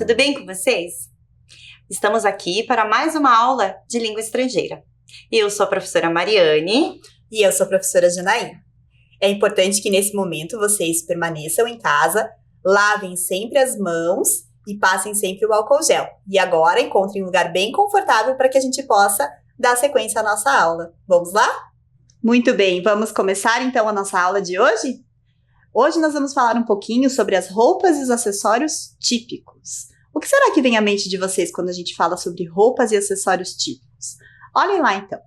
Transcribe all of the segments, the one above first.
tudo bem com vocês? Estamos aqui para mais uma aula de língua estrangeira. Eu sou a professora Mariane. E eu sou a professora Janaína. É importante que nesse momento vocês permaneçam em casa, lavem sempre as mãos e passem sempre o álcool gel. E agora encontrem um lugar bem confortável para que a gente possa dar sequência à nossa aula. Vamos lá? Muito bem, vamos começar então a nossa aula de hoje? Hoje nós vamos falar um pouquinho sobre as roupas e os acessórios típicos. O que será que vem à mente de vocês quando a gente fala sobre roupas e acessórios típicos? Olhem lá então.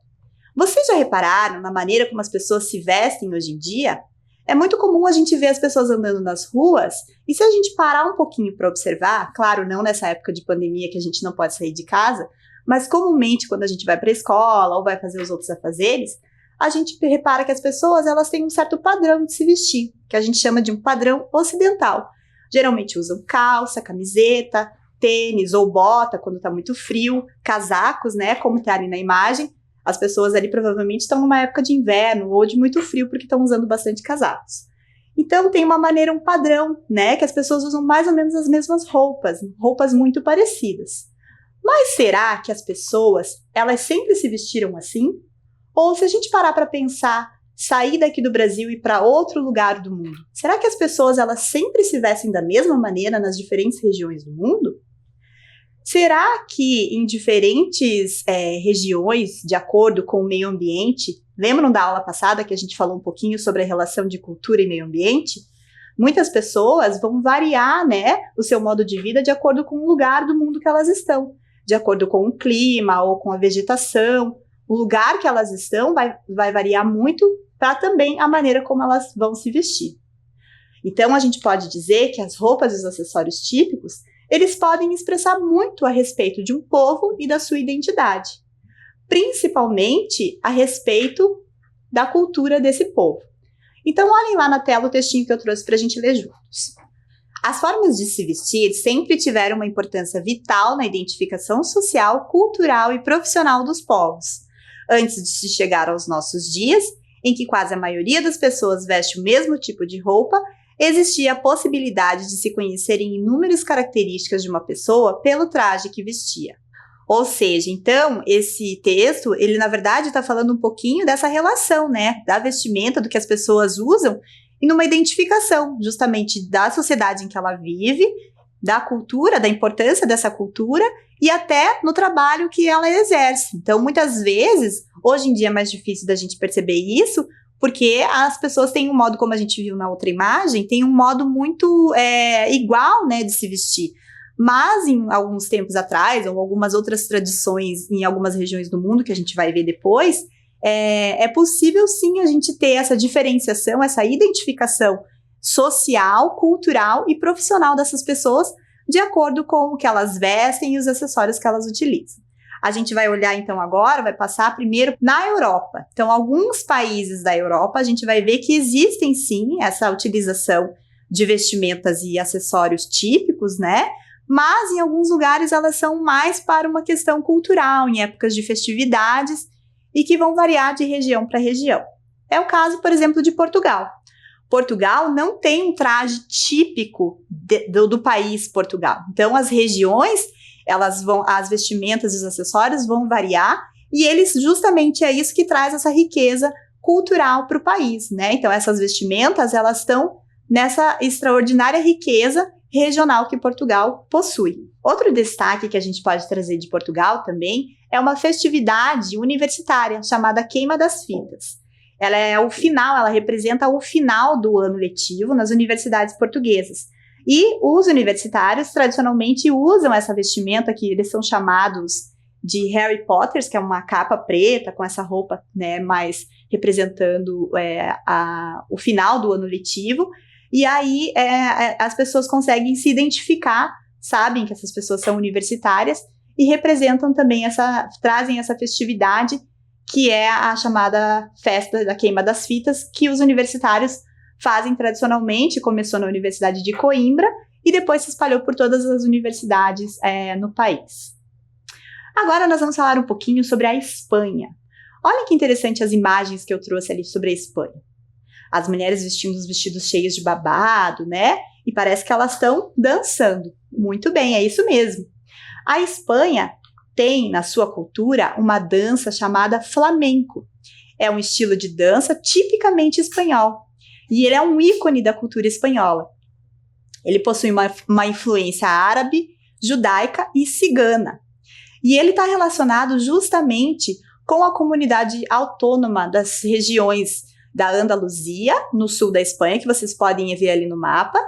Vocês já repararam na maneira como as pessoas se vestem hoje em dia? É muito comum a gente ver as pessoas andando nas ruas e se a gente parar um pouquinho para observar, claro, não nessa época de pandemia que a gente não pode sair de casa, mas comumente quando a gente vai para a escola ou vai fazer os outros afazeres, a gente repara que as pessoas elas têm um certo padrão de se vestir, que a gente chama de um padrão ocidental. Geralmente usam calça, camiseta, tênis ou bota quando está muito frio, casacos, né, como está ali na imagem. As pessoas ali provavelmente estão numa época de inverno ou de muito frio porque estão usando bastante casacos. Então tem uma maneira, um padrão, né, que as pessoas usam mais ou menos as mesmas roupas muito parecidas. Mas será que as pessoas, elas sempre se vestiram assim? Ou se a gente parar para pensar, sair daqui do Brasil e ir para outro lugar do mundo, será que as pessoas elas sempre se vestem da mesma maneira nas diferentes regiões do mundo? Será que em diferentes regiões, de acordo com o meio ambiente, lembram da aula passada que a gente falou um pouquinho sobre a relação de cultura e meio ambiente? Muitas pessoas vão variar, né, o seu modo de vida de acordo com o lugar do mundo que elas estão, de acordo com o clima ou com a vegetação. O lugar que elas estão vai variar muito para também a maneira como elas vão se vestir. Então, a gente pode dizer que as roupas e os acessórios típicos, eles podem expressar muito a respeito de um povo e da sua identidade, principalmente a respeito da cultura desse povo. Então, olhem lá na tela o textinho que eu trouxe para a gente ler juntos. As formas de se vestir sempre tiveram uma importância vital na identificação social, cultural e profissional dos povos. Antes de se chegar aos nossos dias, em que quase a maioria das pessoas veste o mesmo tipo de roupa, existia a possibilidade de se conhecerem inúmeras características de uma pessoa pelo traje que vestia. Ou seja, então, esse texto, ele na verdade está falando um pouquinho dessa relação, né, da vestimenta, do que as pessoas usam, e numa identificação, justamente, da sociedade em que ela vive, da cultura, da importância dessa cultura, e até no trabalho que ela exerce. Então, muitas vezes, hoje em dia é mais difícil da gente perceber isso, porque as pessoas têm um modo, como a gente viu na outra imagem, tem um modo muito igual, né, de se vestir. Mas, em alguns tempos atrás, ou algumas outras tradições em algumas regiões do mundo, que a gente vai ver depois, é possível sim a gente ter essa diferenciação, essa identificação social, cultural e profissional dessas pessoas, de acordo com o que elas vestem e os acessórios que elas utilizam. A gente vai olhar então agora, vai passar primeiro na Europa. Então, alguns países da Europa, a gente vai ver que existem sim essa utilização de vestimentas e acessórios típicos, né? Mas em alguns lugares elas são mais para uma questão cultural, em épocas de festividades, e que vão variar de região para região. É o caso, por exemplo, de Portugal. Portugal não tem um traje típico do país Portugal. Então, as regiões, as vestimentas e os acessórios vão variar, e eles justamente é isso que traz essa riqueza cultural para o país, né? Então, essas vestimentas, elas estão nessa extraordinária riqueza regional que Portugal possui. Outro destaque que a gente pode trazer de Portugal também é uma festividade universitária chamada Queima das Fitas. Ela é o final, ela representa o final do ano letivo nas universidades portuguesas. E os universitários tradicionalmente usam essa vestimenta que eles são chamados de Harry Potters, que é uma capa preta com essa roupa, né, mais representando o final do ano letivo. E aí as pessoas conseguem se identificar, sabem que essas pessoas são universitárias e representam também trazem essa festividade que é a chamada festa da queima das fitas, que os universitários fazem tradicionalmente. Começou na Universidade de Coimbra e depois se espalhou por todas as universidades no país. Agora nós vamos falar um pouquinho sobre a Espanha. Olha que interessante as imagens que eu trouxe ali sobre a Espanha. As mulheres vestindo os vestidos cheios de babado, né? e parece que elas estão dançando. Muito bem, é isso mesmo. A Espanha tem na sua cultura uma dança chamada flamenco. É um estilo de dança tipicamente espanhol e ele é um ícone da cultura espanhola. Ele possui uma influência árabe, judaica e cigana. E ele está relacionado justamente com a comunidade autônoma das regiões da Andaluzia, no sul da Espanha, que vocês podem ver ali no mapa,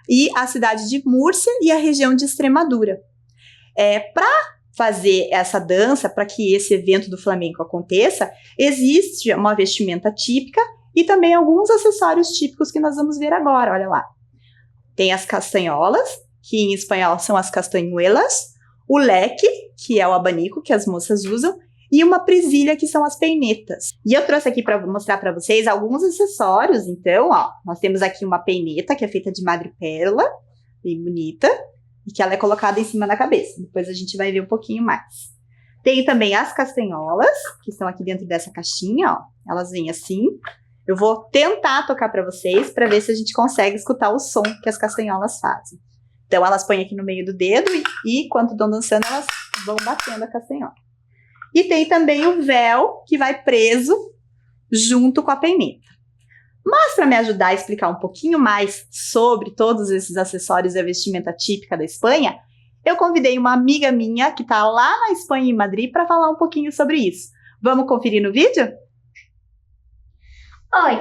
e a cidade de Múrcia e a região de Extremadura. Para fazer essa dança, para que esse evento do flamenco aconteça, existe uma vestimenta típica e também alguns acessórios típicos que nós vamos ver agora, olha lá. Tem as castanholas, que em espanhol são as castanhuelas, o leque, que é o abanico que as moças usam, e uma presilha, que são as peinetas. E eu trouxe aqui para mostrar para vocês alguns acessórios. Então, ó, nós temos aqui uma peineta, que é feita de madrepérola, bem bonita, e que ela é colocada em cima da cabeça. Depois a gente vai ver um pouquinho mais. Tem também as castanholas, que estão aqui dentro dessa caixinha, ó. Elas vêm assim. Eu vou tentar tocar para vocês, para ver se a gente consegue escutar o som que as castanholas fazem. Então, elas põem aqui no meio do dedo e enquanto estão dançando, elas vão batendo a castanhola. E tem também o véu, que vai preso junto com a peineta. Mas para me ajudar a explicar um pouquinho mais sobre todos esses acessórios e a vestimenta típica da Espanha, eu convidei uma amiga minha que está lá na Espanha, em Madrid, para falar um pouquinho sobre isso. Vamos conferir no vídeo? Oi,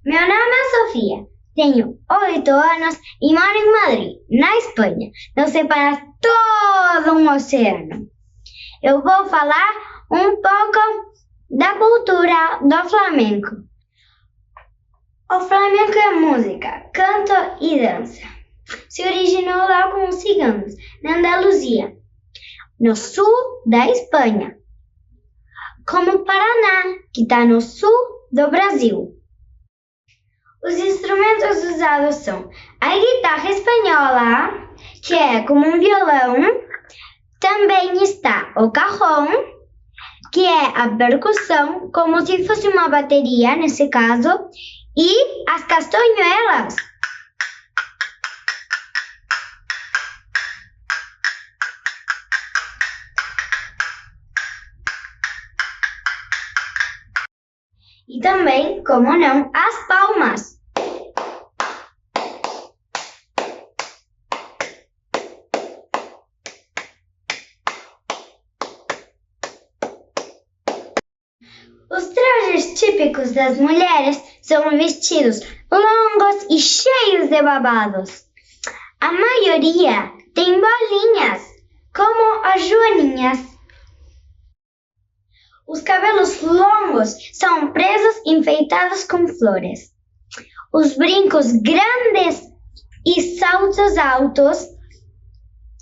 meu nome é Sofia, tenho 8 anos e moro em Madrid, na Espanha. Nos separa todo um oceano. Eu vou falar um pouco da cultura do flamenco. O flamenco é música, canto e dança. Se originou lá com os ciganos, na Andaluzia, no sul da Espanha, como o Paraná, que está no sul do Brasil. Os instrumentos usados são a guitarra espanhola, que é como um violão. Também está o cajón, que é a percussão, como se fosse uma bateria, nesse caso, e as castanhuelas. E também, como não, as palmas. Os trajes típicos das mulheres são vestidos longos e cheios de babados. A maioria tem bolinhas, como as joaninhas. Os cabelos longos são presos e enfeitados com flores. Os brincos grandes e saltos altos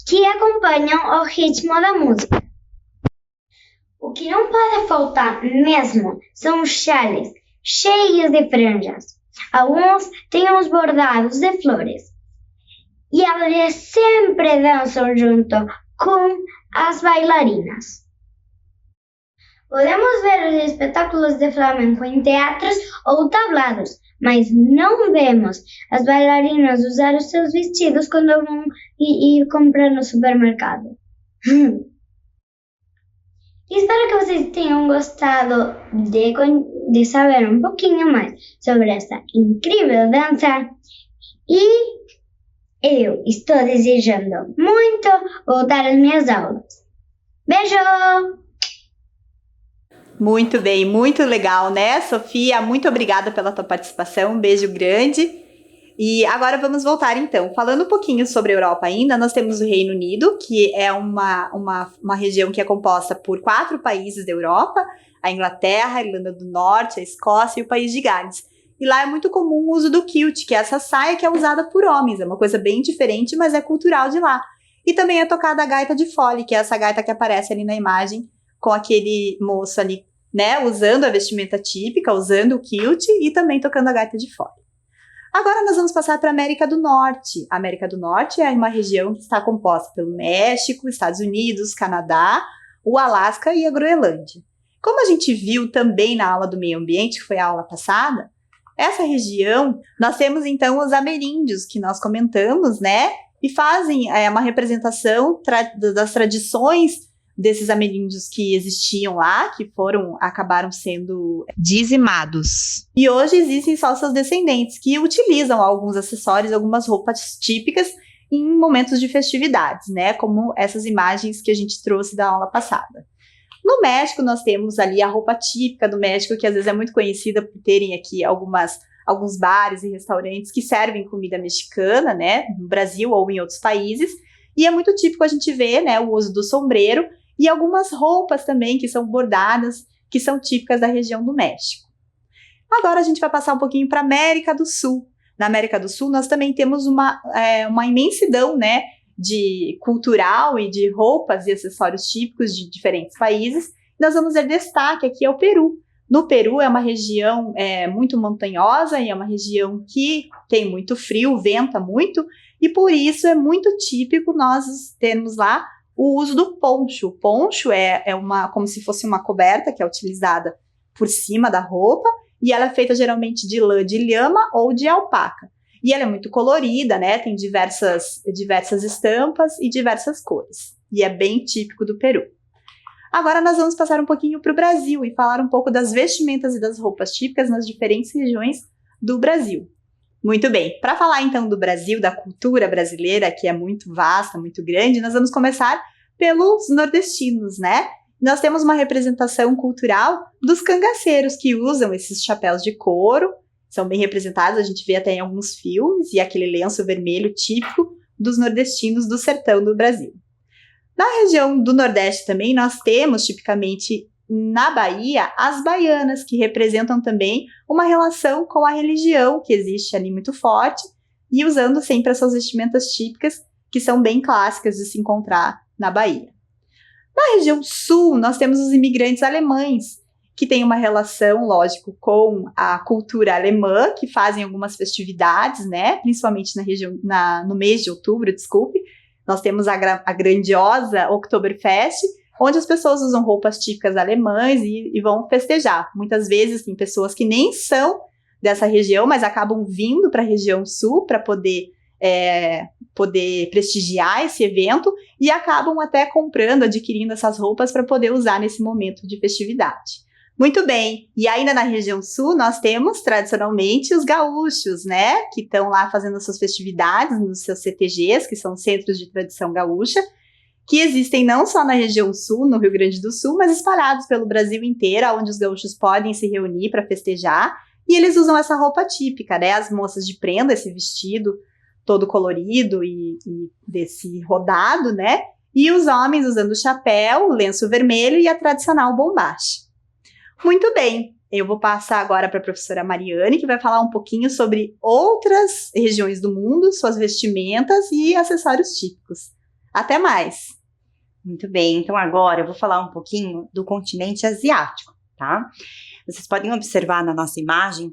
que acompanham o ritmo da música. O que não pode faltar mesmo são os chales cheios de franjas. Alguns têm os bordados de flores. E elas sempre dançam junto com as bailarinas. Podemos ver os espetáculos de flamenco em teatros ou tablados, mas não vemos as bailarinas usar os seus vestidos quando vão e comprar no supermercado. Espero que vocês tenham gostado de saber um pouquinho mais sobre essa incrível dança. E eu estou desejando muito voltar às minhas aulas. Beijo! Muito bem, muito legal, né, Sofia? Muito obrigada pela tua participação, um beijo grande. E agora vamos voltar então. Falando um pouquinho sobre a Europa ainda, nós temos o Reino Unido, que é uma região que é composta por 4 países da Europa, a Inglaterra, a Irlanda do Norte, a Escócia e o País de Gales. E lá é muito comum o uso do kilt, que é essa saia que é usada por homens, é uma coisa bem diferente, mas é cultural de lá. E também é tocada a gaita de fole, que é essa gaita que aparece ali na imagem, com aquele moço ali, né, usando a vestimenta típica, usando o kilt e também tocando a gaita de fole. Agora nós vamos passar para a América do Norte. A América do Norte é uma região que está composta pelo México, Estados Unidos, Canadá, o Alasca e a Groenlândia. Como a gente viu também na aula do meio ambiente, que foi a aula passada, essa região, nós temos então os ameríndios, que nós comentamos, né? E fazem uma representação das tradições desses ameríndios que existiam lá, que acabaram sendo dizimados. E hoje existem só seus descendentes, que utilizam alguns acessórios, algumas roupas típicas em momentos de festividades, né? Como essas imagens que a gente trouxe da aula passada. No México, nós temos ali a roupa típica do México, que às vezes é muito conhecida por terem aqui alguns bares e restaurantes que servem comida mexicana, né? No Brasil ou em outros países. E é muito típico a gente ver, né, o uso do sombreiro e algumas roupas também que são bordadas, que são típicas da região do México. Agora a gente vai passar um pouquinho para a América do Sul. Na América do Sul, nós também temos uma imensidão, né, de cultural e de roupas e acessórios típicos de diferentes países. Nós vamos ver destaque aqui ao Peru. No Peru é uma região muito montanhosa e é uma região que tem muito frio, venta muito, e por isso é muito típico nós termos lá o uso do poncho. O poncho é como se fosse uma coberta que é utilizada por cima da roupa, e ela é feita geralmente de lã de lhama ou de alpaca. E ela é muito colorida, né? Tem diversas estampas e diversas cores. E é bem típico do Peru. Agora nós vamos passar um pouquinho para o Brasil e falar um pouco das vestimentas e das roupas típicas nas diferentes regiões do Brasil. Muito bem, para falar então do Brasil, da cultura brasileira, que é muito vasta, muito grande, nós vamos começar pelos nordestinos, né? Nós temos uma representação cultural dos cangaceiros, que usam esses chapéus de couro, são bem representados, a gente vê até em alguns filmes, e aquele lenço vermelho típico dos nordestinos do sertão do Brasil. Na região do Nordeste também, nós temos, tipicamente, na Bahia, as baianas, que representam também uma relação com a religião que existe ali muito forte, e usando sempre as suas vestimentas típicas, que são bem clássicas de se encontrar na Bahia. Na região sul, nós temos os imigrantes alemães, que têm uma relação, lógico, com a cultura alemã, que fazem algumas festividades, né? Principalmente no mês de outubro, desculpe. Nós temos a grandiosa Oktoberfest, onde as pessoas usam roupas típicas alemãs e vão festejar. Muitas vezes tem pessoas que nem são dessa região, mas acabam vindo para a região sul para poder prestigiar esse evento e acabam até comprando, adquirindo essas roupas para poder usar nesse momento de festividade. Muito bem, e ainda na região sul nós temos tradicionalmente os gaúchos, né, que estão lá fazendo suas festividades nos seus CTGs, que são Centros de Tradição Gaúcha, que existem não só na região sul, no Rio Grande do Sul, mas espalhados pelo Brasil inteiro, onde os gaúchos podem se reunir para festejar, e eles usam essa roupa típica, né, as moças de prenda, esse vestido todo colorido e desse rodado, né, e os homens usando o chapéu, o lenço vermelho e a tradicional bombacha. Muito bem, eu vou passar agora para a professora Mariane, que vai falar um pouquinho sobre outras regiões do mundo, suas vestimentas e acessórios típicos. Até mais! Muito bem, então agora eu vou falar um pouquinho do continente asiático, tá? Vocês podem observar na nossa imagem,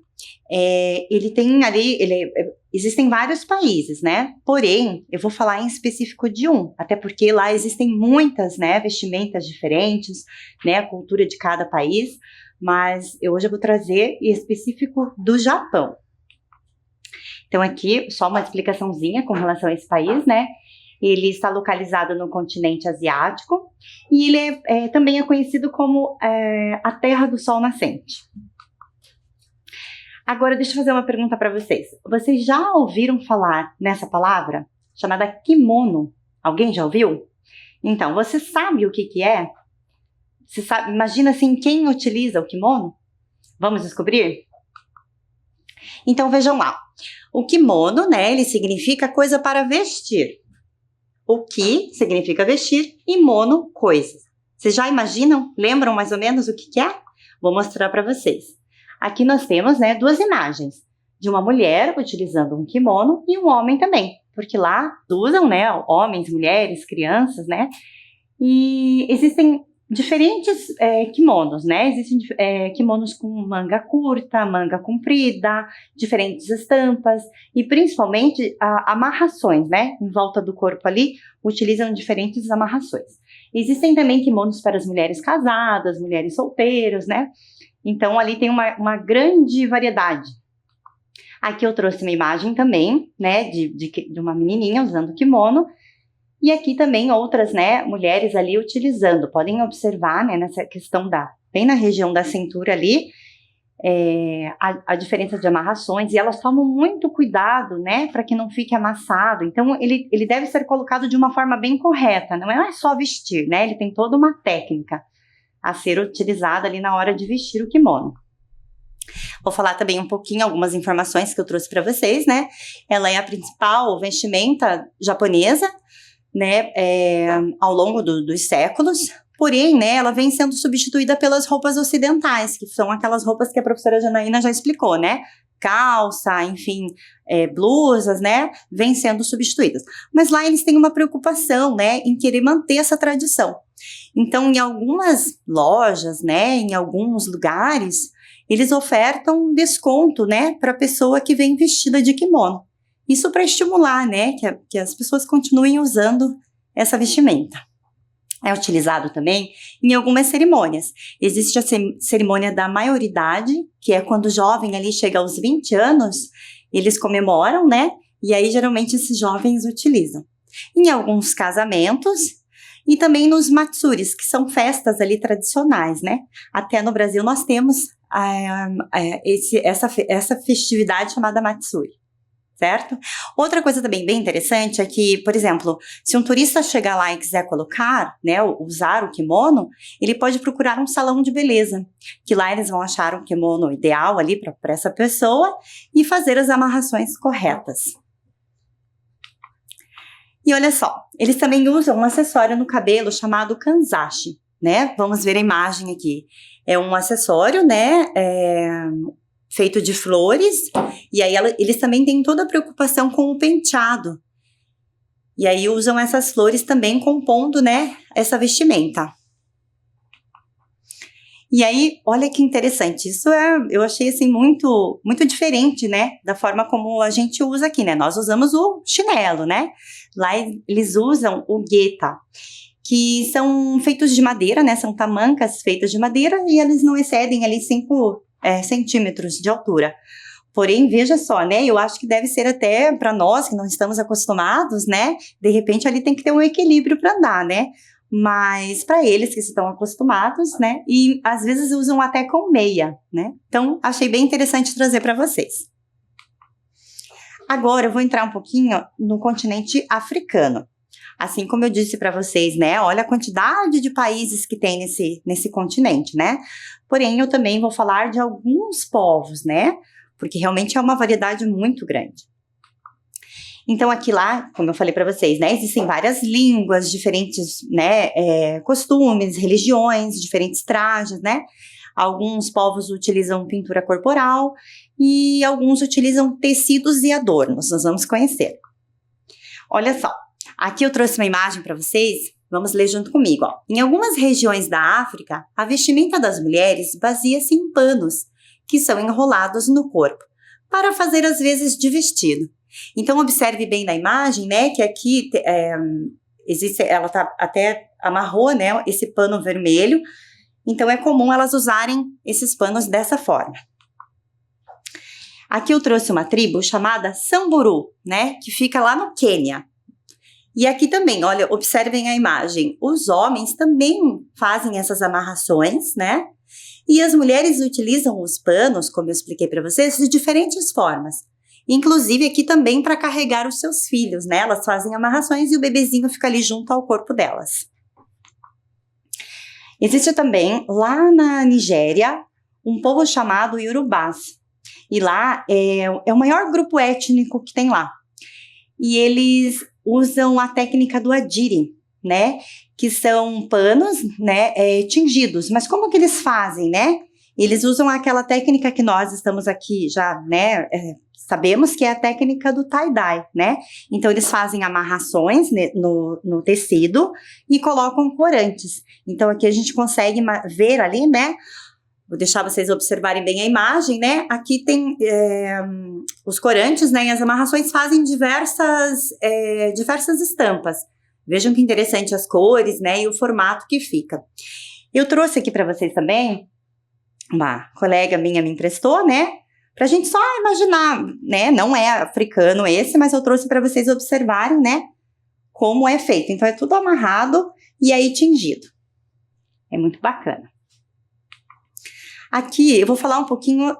ele tem ali, existem vários países, né? Porém, eu vou falar em específico de um, até porque lá existem muitas, né, vestimentas diferentes, né, a cultura de cada país, mas hoje eu vou trazer em específico do Japão. Então aqui, só uma explicaçãozinha com relação a esse país, né? Ele está localizado no continente asiático e ele também é conhecido como a Terra do Sol Nascente. Agora, deixa eu fazer uma pergunta para vocês. Vocês já ouviram falar nessa palavra chamada kimono? Alguém já ouviu? Então, você sabe o que é? Você sabe, imagina assim, quem utiliza o kimono? Vamos descobrir? Então, vejam lá. O kimono, né, ele significa coisa para vestir. O ki significa vestir e mono, coisas. Vocês já imaginam? Lembram mais ou menos o que é? Vou mostrar para vocês. Aqui nós temos, né, duas imagens de uma mulher utilizando um kimono e um homem também, porque lá usam, né, homens, mulheres, crianças, né, e existem diferentes kimonos, né, existem kimonos com manga curta, manga comprida, diferentes estampas e principalmente amarrações, né, em volta do corpo ali, utilizam diferentes amarrações. Existem também kimonos para as mulheres casadas, mulheres solteiras, né, então ali tem uma grande variedade Aqui eu trouxe uma imagem também, né, de uma menininha usando kimono. E aqui também outras, né, mulheres ali utilizando. Podem observar, né, nessa questão bem na região da cintura ali, a diferença de amarrações. E elas tomam muito cuidado, né, para que não fique amassado. Então, ele deve ser colocado de uma forma bem correta. Não é só vestir, né, ele tem toda uma técnica a ser utilizada ali na hora de vestir o kimono. Vou falar também um pouquinho, algumas informações que eu trouxe para vocês, né. Ela é a principal vestimenta japonesa, né, ao longo dos séculos, porém, né, ela vem sendo substituída pelas roupas ocidentais, que são aquelas roupas que a professora Janaína já explicou, né, calça, enfim, blusas, né, vêm sendo substituídas. Mas lá eles têm uma preocupação, né, em querer manter essa tradição. Então, em algumas lojas, né, em alguns lugares, eles ofertam desconto, né, para a pessoa que vem vestida de kimono. Isso para estimular, né, que as pessoas continuem usando essa vestimenta. É utilizado também em algumas cerimônias. Existe a cerimônia da maioridade, que é quando o jovem ali chega aos 20 anos, eles comemoram, né, e aí geralmente esses jovens utilizam. Em alguns casamentos e também nos matsuris, que são festas ali tradicionais, né. Até no Brasil nós temos essa festividade chamada matsuri. Certo? Outra coisa também bem interessante é que, por exemplo, se um turista chegar lá e quiser colocar, né, usar o kimono, ele pode procurar um salão de beleza, que lá eles vão achar um kimono ideal ali para essa pessoa e fazer as amarrações corretas. E olha só, eles também usam um acessório no cabelo chamado kanzashi, né? Vamos ver a imagem aqui. É um acessório, né, feito de flores, e aí eles também têm toda a preocupação com o penteado. E aí usam essas flores também compondo, né, essa vestimenta. E aí, olha que interessante, isso eu achei assim muito, muito diferente, né, da forma como a gente usa aqui, né, nós usamos o chinelo, né, lá eles usam o geta, que são feitos de madeira, né, são tamancas feitas de madeira e eles não excedem ali 5 centímetros de altura. Porém, veja só, né, eu acho que deve ser até para nós que não estamos acostumados, né, de repente ali tem que ter um equilíbrio para andar, né, mas para eles que estão acostumados, né, e às vezes usam até com meia, né, então achei bem interessante trazer para vocês. Agora eu vou entrar um pouquinho no continente africano. Assim como eu disse para vocês, né, olha a quantidade de países que tem nesse continente, né, porém eu também vou falar de alguns povos, né, porque realmente é uma variedade muito grande. Então aqui lá, como eu falei para vocês, né, existem várias línguas, diferentes, né, costumes, religiões, diferentes trajes, né, alguns povos utilizam pintura corporal e alguns utilizam tecidos e adornos, nós vamos conhecer. Olha só. Aqui eu trouxe uma imagem para vocês, vamos ler junto comigo. Ó. Em algumas regiões da África, a vestimenta das mulheres baseia-se em panos, que são enrolados no corpo, para fazer às vezes de vestido. Então observe bem na imagem, né, que aqui ela até amarrou, né, esse pano vermelho, então é comum elas usarem esses panos dessa forma. Aqui eu trouxe uma tribo chamada Samburu, né, que fica lá no Quênia. E aqui também, olha, observem a imagem, os homens também fazem essas amarrações, né? E as mulheres utilizam os panos, como eu expliquei para vocês, de diferentes formas. Inclusive aqui também para carregar os seus filhos, né? Elas fazem amarrações e o bebezinho fica ali junto ao corpo delas. Existe também, lá na Nigéria, um povo chamado Yorubás. E lá é o maior grupo étnico que tem lá. E eles usam a técnica do adire, né, que são panos, né, tingidos. Mas como que eles fazem, né? Eles usam aquela técnica que nós estamos aqui já, né, sabemos que é a técnica do tie-dye, né? Então eles fazem amarrações no tecido e colocam corantes. Então aqui a gente consegue ver ali, né? Vou deixar vocês observarem bem a imagem, né? Aqui tem os corantes, né? E as amarrações fazem diversas estampas. Vejam que interessante as cores, né? E o formato que fica. Eu trouxe aqui para vocês também, uma colega minha me emprestou, né? Pra gente só imaginar, né? Não é africano esse, mas eu trouxe para vocês observarem, né? Como é feito. Então, é tudo amarrado e aí tingido. É muito bacana. Aqui, eu vou falar um pouquinho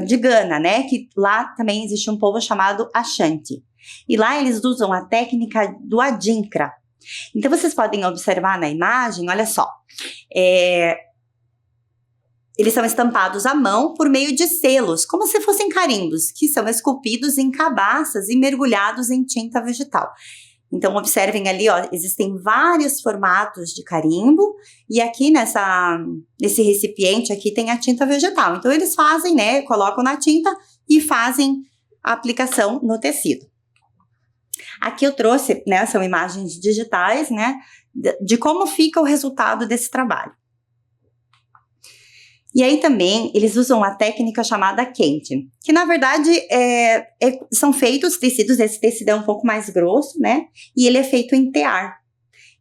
de Gana, né? Que lá também existe um povo chamado Ashanti. E lá eles usam a técnica do adinkra. Então, vocês podem observar na imagem, olha só. Eles são estampados à mão por meio de selos, como se fossem carimbos, que são esculpidos em cabaças e mergulhados em tinta vegetal. Então, observem ali, ó, existem vários formatos de carimbo, e aqui nesse recipiente aqui tem a tinta vegetal. Então, eles fazem, né, colocam na tinta e fazem a aplicação no tecido. Aqui eu trouxe, né, são imagens digitais, né, de como fica o resultado desse trabalho. E aí também eles usam a técnica chamada quente, que na verdade são feitos tecidos, esse tecido é um pouco mais grosso, né? E ele é feito em tear.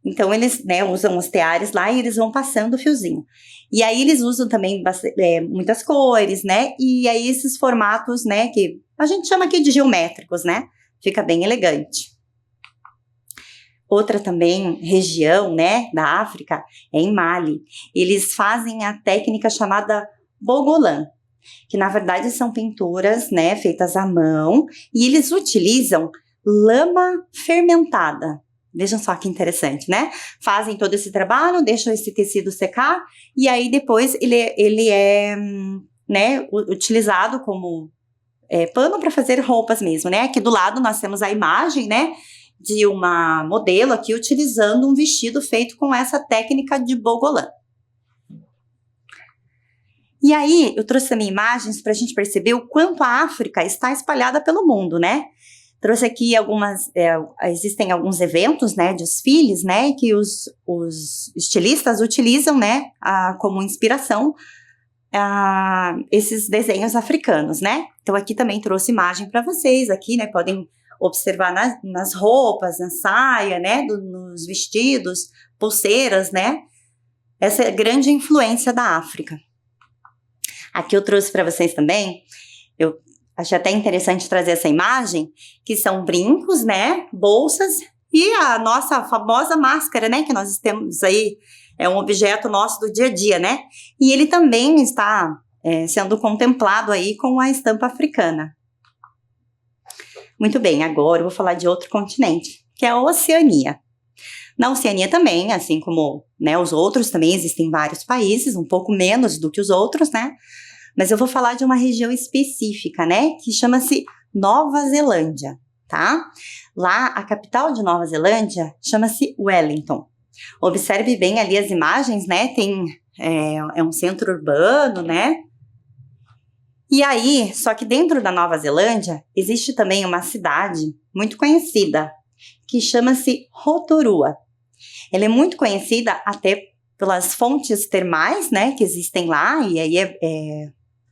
Então eles, né, usam os teares lá e eles vão passando o fiozinho. E aí eles usam também muitas cores, né? E aí esses formatos, né, que a gente chama aqui de geométricos, né? Fica bem elegante. Outra também região, né, da África é em Mali. Eles fazem a técnica chamada bogolan, que na verdade são pinturas, né, feitas à mão, e eles utilizam lama fermentada. Vejam só que interessante, né? Fazem todo esse trabalho, deixam esse tecido secar, e aí depois ele é né, utilizado como pano para fazer roupas mesmo, né? Aqui do lado nós temos a imagem, né, de uma modelo aqui utilizando um vestido feito com essa técnica de bogolan. E aí, eu trouxe também imagens para a gente perceber o quanto a África está espalhada pelo mundo, né? Trouxe aqui existem alguns eventos, né, desfiles, né, que os estilistas utilizam, né, como inspiração esses desenhos africanos, né? Então, aqui também trouxe imagem para vocês, aqui, né, podem observar nas roupas, na saia, né, nos vestidos, pulseiras, né, essa grande influência da África. Aqui eu trouxe para vocês também, eu achei até interessante trazer essa imagem, que são brincos, né, bolsas e a nossa famosa máscara, né, que nós temos aí, é um objeto nosso do dia a dia, né, e ele também está sendo contemplado aí com a estampa africana. Muito bem, agora eu vou falar de outro continente, que é a Oceania. Na Oceania também, assim como, né, os outros, também existem vários países, um pouco menos do que os outros, né? Mas eu vou falar de uma região específica, né, que chama-se Nova Zelândia, tá? Lá, a capital de Nova Zelândia chama-se Wellington. Observe bem ali as imagens, né? Tem um centro urbano, né? E aí, só que dentro da Nova Zelândia, existe também uma cidade muito conhecida, que chama-se Rotorua. Ela é muito conhecida até pelas fontes termais, né, que existem lá, e aí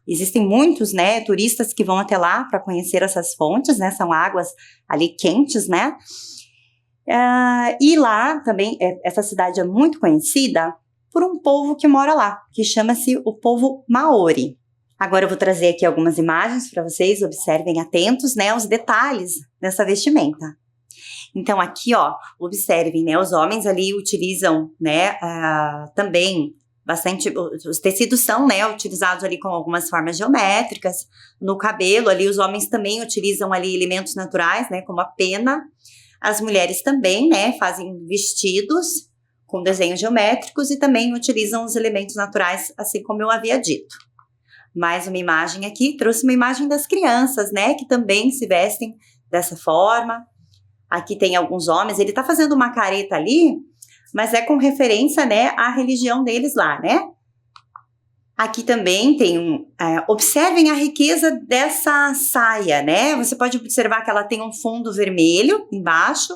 existem muitos, né, turistas que vão até lá para conhecer essas fontes, né, são águas ali quentes, né, e lá também, essa cidade é muito conhecida por um povo que mora lá, que chama-se o povo Maori. Agora eu vou trazer aqui algumas imagens para vocês, observem atentos, né, os detalhes dessa vestimenta. Então aqui, ó, observem, né, os homens ali utilizam, né, também bastante, os tecidos são, né, utilizados ali com algumas formas geométricas, no cabelo ali os homens também utilizam ali elementos naturais, né, como a pena, as mulheres também, né, fazem vestidos com desenhos geométricos e também utilizam os elementos naturais, assim como eu havia dito. Mais uma imagem aqui, trouxe uma imagem das crianças, né, que também se vestem dessa forma. Aqui tem alguns homens, ele tá fazendo uma careta ali, mas é com referência, né, à religião deles lá, né. Aqui também tem observem a riqueza dessa saia, né, você pode observar que ela tem um fundo vermelho embaixo,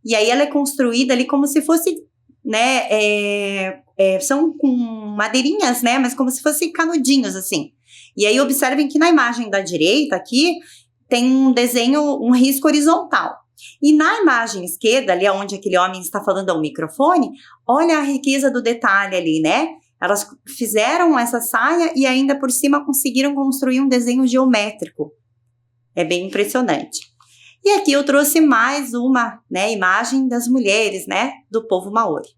e aí ela é construída ali como se fosse, né, são com madeirinhas, né, mas como se fossem canudinhos, assim. E aí observem que na imagem da direita aqui, tem um desenho, um risco horizontal. E na imagem esquerda, ali onde aquele homem está falando ao microfone, olha a riqueza do detalhe ali, né? Elas fizeram essa saia e ainda por cima conseguiram construir um desenho geométrico. É bem impressionante. E aqui eu trouxe mais uma, né, imagem das mulheres, né, do povo maori.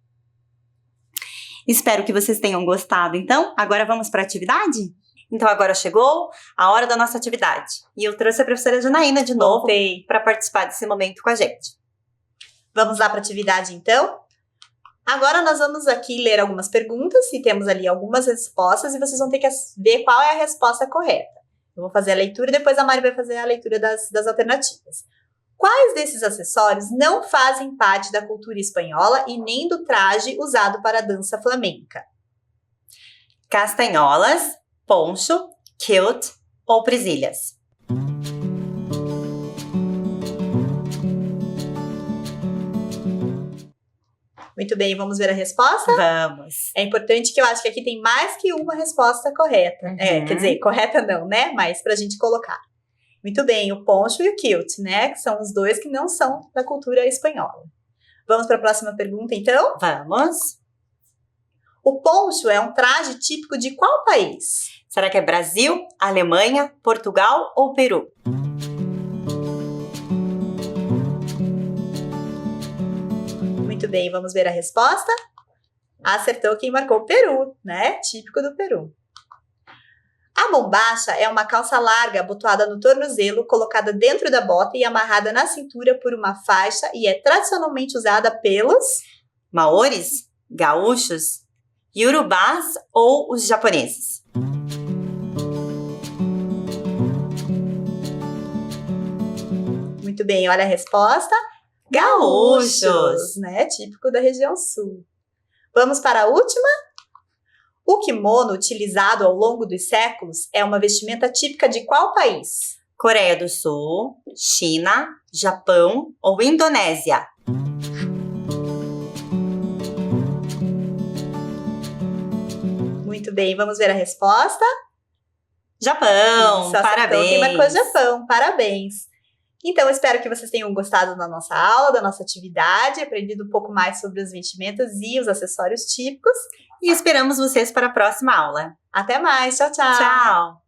Espero que vocês tenham gostado. Então, agora vamos para a atividade? Então, agora chegou a hora da nossa atividade. E eu trouxe a professora Janaína de novo para participar desse momento com a gente. Vamos lá para a atividade, então? Agora nós vamos aqui ler algumas perguntas e temos ali algumas respostas e vocês vão ter que ver qual é a resposta correta. Eu vou fazer a leitura e depois a Mari vai fazer a leitura das alternativas. Quais desses acessórios não fazem parte da cultura espanhola e nem do traje usado para a dança flamenca? Castanholas, poncho, kilt ou presilhas? Muito bem, vamos ver a resposta? Vamos. É importante que eu acho que aqui tem mais que uma resposta correta. Quer dizer, correta não, né? Mas pra gente colocar. Muito bem, o poncho e o kilt, né? Que são os dois que não são da cultura espanhola. Vamos para a próxima pergunta, então? Vamos. O poncho é um traje típico de qual país? Será que é Brasil, Alemanha, Portugal ou Peru? Muito bem, vamos ver a resposta? Acertou quem marcou Peru, né? Típico do Peru. A bombacha é uma calça larga abotoada no tornozelo, colocada dentro da bota e amarrada na cintura por uma faixa e é tradicionalmente usada pelos maoris, gaúchos, iorubás ou os japoneses? Muito bem, olha a resposta. Gaúchos, né? Típico da região sul. Vamos para a última? O kimono, utilizado ao longo dos séculos, é uma vestimenta típica de qual país? Coreia do Sul, China, Japão ou Indonésia? Muito bem, vamos ver a resposta? Japão, parabéns! Quem marcou Japão, parabéns! Então, espero que vocês tenham gostado da nossa aula, da nossa atividade, aprendido um pouco mais sobre as vestimentas e os acessórios típicos. E esperamos vocês para a próxima aula. Até mais, tchau, tchau! Tchau!